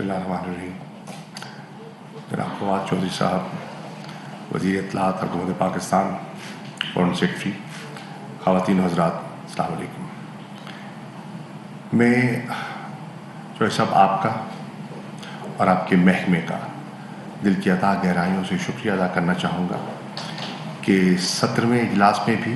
बिस्मिल्लाहिर्रहमानिर्रहीम। जनाब फवाद चौधरी साहब, वज़ीर इत्तलाआत हुकूमत पाकिस्तान, फॉरेन सेक्रेटरी, ख़वातीन व हज़रात, अस्सलाम वालेकुम। मैं चौधरी साहब आपका और आपके महकमे का दिल की अता गहराइयों से शुक्रिया अदा करना चाहूँगा कि 17वें इजलास में भी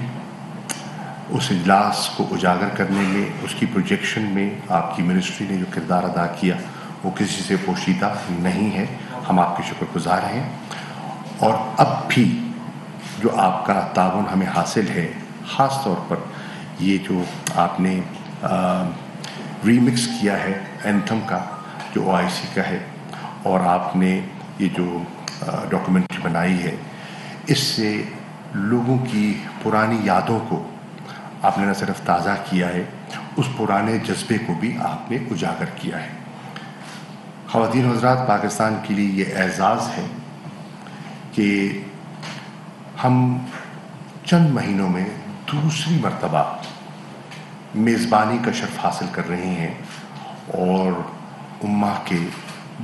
उस इजलास को उजागर करने में, उसकी प्रोजेक्शन में आपकी मिनिस्ट्री ने जो किरदार अदा किया वो किसी से पोशीदा नहीं है। हम आपके शुक्रगुजार हैं और अब भी जो आपका ताउन हमें हासिल है, ख़ास तौर पर ये जो आपने रीमिक्स किया है एंथम का जो OIC का है, और आपने ये जो डॉक्यूमेंट्री बनाई है, इससे लोगों की पुरानी यादों को आपने न सिर्फ ताज़ा किया है, उस पुराने जज्बे को भी आपने उजागर किया है। ख़वातीन व हज़रात, पाकिस्तान के लिए ये एज़ाज़ है कि हम चंद महीनों में दूसरी मर्तबा मेज़बानी का शर्फ हासिल कर रहे हैं और उम्मा के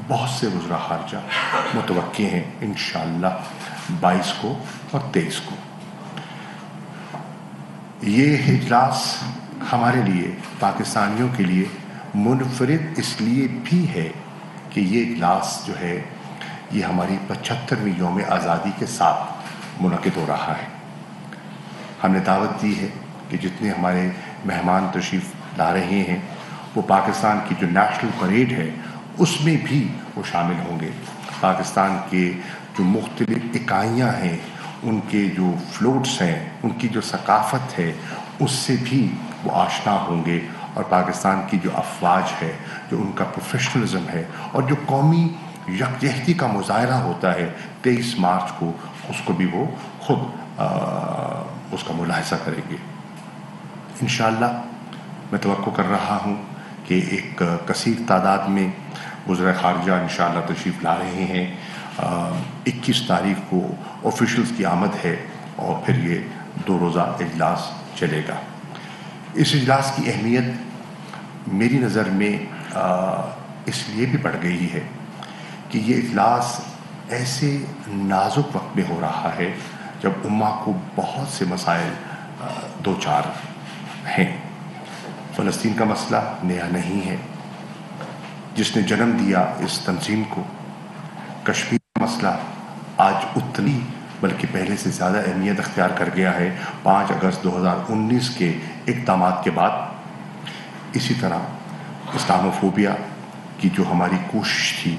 बहुत से गुज़रा ख़ारजा मुतवक्के हैं इंशाअल्लाह 22 को और 23 को। ये इजलास हमारे लिए, पाकिस्तानियों के लिए मुनफरिद इसलिए भी है कि ये इजलास जो है ये हमारी 75वीं यौम आज़ादी के साथ मुनक़िद हो रहा है। हमने दावत दी है कि जितने हमारे मेहमान तशरीफ़ ला रहे हैं वो पाकिस्तान की जो नेशनल परेड है उसमें भी वो शामिल होंगे। पाकिस्तान के जो मुख्तलिफ़ इकाइयाँ हैं, उनके जो फ्लोट्स हैं, उनकी जो सकाफ़त है, उससे भी वो आशना होंगे, और पाकिस्तान की जो अफवाज है, जो उनका प्रोफेशनलिज्म है और जो कौमी यकजहती का मुज़ाहरा होता है 23 मार्च को, उसको भी वो खुद उसका मुलाहिज़ा करेंगे। इंशाअल्लाह मैं तवक्को कर रहा हूँ कि एक कसीर तादाद में गुज़रा ख़ारजा इंशाअल्लाह तशरीफ़ ला रहे हैं। 21 तारीख़ को ऑफिशल्स की आमद है और फिर ये 2 रोज़ा इजलास चलेगा। इस इजलास की अहमियत मेरी नज़र में इसलिए भी बढ़ गई है कि ये इजलास ऐसे नाजुक वक्त में हो रहा है जब उम्मा को बहुत से मसाइल दो चार हैं। फ़लस्तीन का मसला नया नहीं है, जिसने जन्म दिया इस तंजीम को। कश्मीर का मसला आज उतनी बल्कि पहले से ज़्यादा अहमियत अख्तियार कर गया है 5 अगस्त 2019 के इक़दामात के बाद। इसी तरह इस्लामोफोबिया की जो हमारी कोशिश थी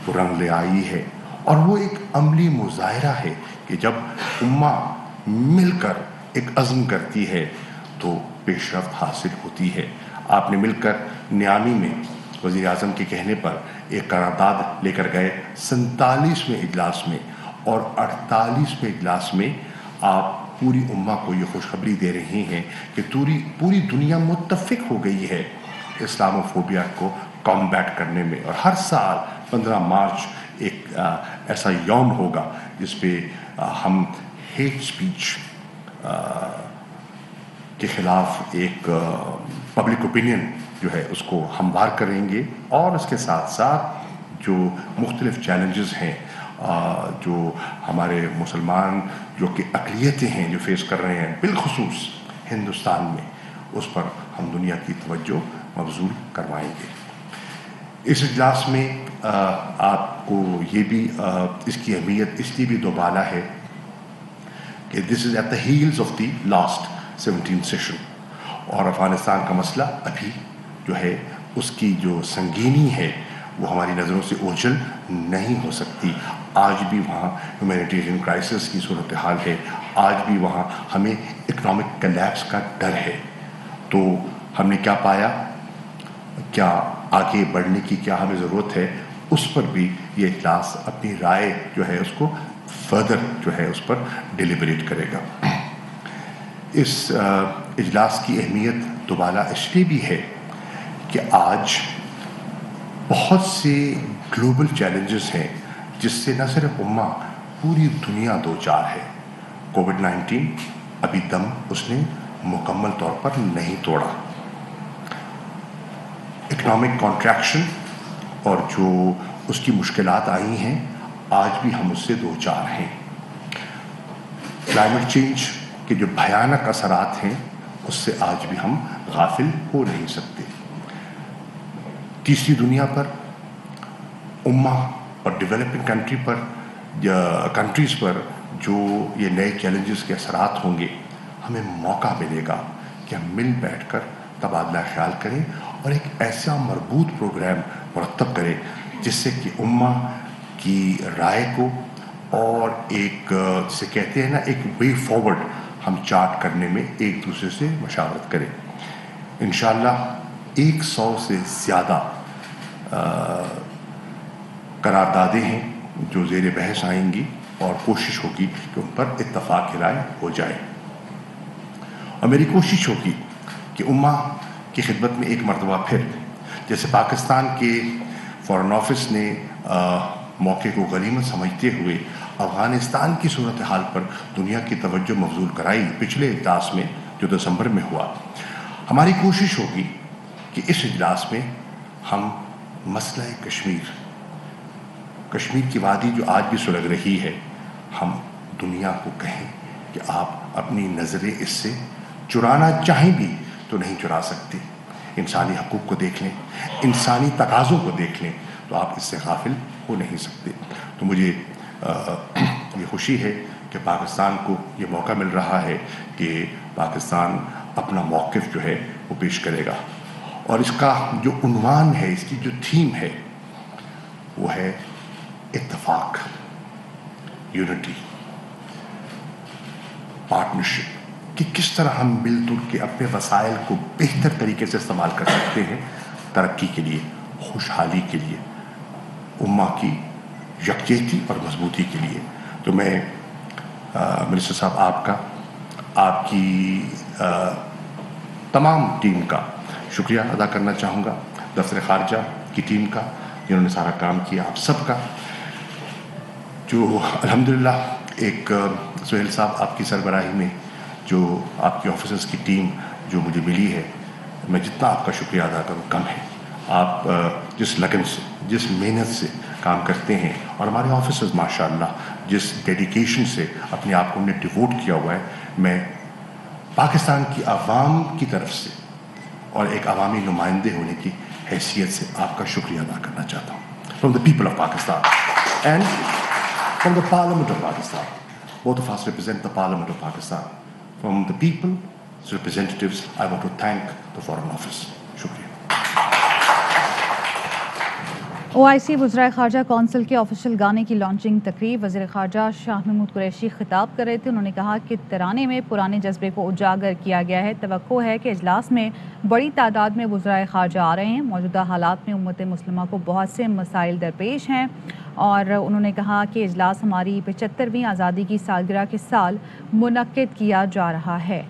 वो रंग ले आई है, और वो एक अमली मुज़ाहरा है कि जब उम्मा मिलकर एक अज़्म करती है तो पेशरफ्त हासिल होती है। आपने मिलकर नियामी में वज़ीर आज़म के कहने पर एक करारदाद लेकर गए 47वें इजलास में, और 48वें इजलास में आप पूरी उम्मा को ये खुशखबरी दे रही हैं कि पूरी दुनिया मुत्तफ़िक हो गई है इस्लामोफोबिया को कॉम्बैट करने में। और हर साल 15 मार्च एक ऐसा यौम होगा जिस पे हम हेट स्पीच के ख़िलाफ़ एक पब्लिक ओपिनियन जो है उसको हमवार करेंगे, और उसके साथ साथ जो मुख्तलिफ़ चैलेंजेस हैं जो हमारे मुसलमान जो कि अक़लियतें हैं जो फेस कर रहे हैं बिलख़ुसूस हिंदुस्तान में, उस पर हम दुनिया की तवज्जो मबज़ूल करवाएंगे। इस इजलास में आपको ये भी इसकी अहमियत इसलिए भी दोबाला है कि this is at the heels of the last 17th session, और अफ़गानिस्तान का मसला अभी जो है उसकी जो संगीनी है वो हमारी नज़रों से ओझल नहीं हो सकती। आज भी वहाँ ह्यूमैनिटेरियन क्राइसिस की सूरत हाल है, आज भी वहाँ हमें इकनॉमिक कोलैप्स का डर है। तो हमने क्या पाया, क्या आगे बढ़ने की क्या हमें ज़रूरत है, उस पर भी ये इजलास अपनी राय जो है उसको फर्दर जो है उस पर डिलिबरेट करेगा। इस इजलास की अहमियत दोबारा इसलिए भी है कि आज बहुत से ग्लोबल चैलेंजेस हैं जिससे न सिर्फ उम्मा, पूरी दुनिया दो चार है। कोविड-19 अभी दम उसने मुकम्मल तौर पर नहीं तोड़ा। इकोनॉमिक कॉन्ट्रैक्शन اور جو اس کی مشکلات آئی ہیں آج بھی ہم اس سے دو چار ہیں. کلائمیٹ چینج کے جو بھیانک اثرات ہیں اس سے آج بھی ہم غافل ہو نہیں سکتے. تیسری دنیا پر امہ اور ڈیولپنگ کنٹریز پر جو یہ نئے چیلنجز کے اثرات ہوں گے ہمیں موقع ملے گا کہ ہم مل بیٹھ کر تبادلہ خیال کریں اور ایک ایسا مربوط پروگرام مرتب کریں جس سے کہ امہ کی رائے کو اور ایک جسے کہتے ہیں نا ایک وے فارورڈ ہم چارٹ کرنے میں ایک دوسرے سے مشاورت کریں. انشاءاللہ 100 سے زیادہ قراردادیں ہیں جو زیر بحث آئیں گی اور کوشش ہوگی کہ ان پر اتفاق رائے ہو جائے. اور میری کوشش ہوگی کہ امہ کی خدمت میں ایک مرتبہ پھر جیسے پاکستان کے فارن آفس نے موقع کو غنیمت سمجھتے ہوئے افغانستان کی صورتحال پر دنیا کی توجہ مبذول کرائی پچھلے اجلاس میں جو دسمبر میں ہوا، ہماری کوشش ہوگی کہ اس اجلاس میں ہم مسئلہ کشمیر کی وادی جو آج بھی سلگ رہی ہے ہم دنیا کو کہیں کہ آپ اپنی نظریں اس سے چرانا چاہیں بھی تو نہیں چرا سکتے. انسانی حقوق کو دیکھ لیں، انسانی تقاضوں کو دیکھ لیں تو آپ اس سے غافل ہو نہیں سکتے. تو مجھے یہ خوشی ہے کہ پاکستان کو یہ موقع مل رہا ہے کہ پاکستان اپنا موقف جو ہے وہ پیش کرے گا. اور اس کا جو عنوان ہے، اس کی جو تھیم ہے وہ ہے اتفاق، یونٹی، پارٹنرشپ، کہ کس طرح ہم مل جل کے اپنے وسائل کو بہتر طریقے سے استعمال کر سکتے ہیں ترقی کے لیے، خوشحالی کے لیے، امہ کی یکجہتی اور مضبوطی کے لیے. تو میں منسٹر صاحب آپ کی تمام ٹیم کا شکریہ ادا کرنا چاہوں گا، دفتر خارجہ کی ٹیم کا جنہوں نے سارا کام کیا، آپ سب کا جو الحمدللہ ایک سہیل صاحب آپ کی سربراہی میں جو آپ کی آفیسرز کی ٹیم جو مجھے ملی ہے، میں جتنا آپ کا شکریہ ادا کروں کم ہے. آپ جس لگن سے، جس محنت سے کام کرتے ہیں اور ہمارے آفیسرز ماشاءاللہ جس ڈیڈیکیشن سے اپنے آپ کو انہیں ڈیووٹ کیا ہوا ہے، میں پاکستان کی عوام کی طرف سے اور ایک عوامی نمائندے ہونے کی حیثیت سے آپ کا شکریہ ادا کرنا چاہتا ہوں. From the people of Pakistan and from the parliament of Pakistan. Both of us represent the Parliament of Pakistan. From the people's representatives, I want to thank the Foreign Office. شکریہ. OIC وزرائے خارجہ کونسل کے آفیشیل گانے کی launching تقریب وزیر خارجہ شاہ محمود قریشی خطاب کر رہے تھے. انہوں نے کہا کہ ترانے میں پرانے جذبے کو اجاگر کیا گیا ہے. توقع ہے کہ اجلاس میں بڑی تعداد میں وزرائے خارجہ آ رہے ہیں. موجودہ حالات میں امت مسلمہ کو بہت سے مسائل درپیش ہیں اور انہوں نے کہا کہ اجلاس ہماری 75ویں آزادی کی سالگرہ کے سال منعقد کیا جا رہا ہے.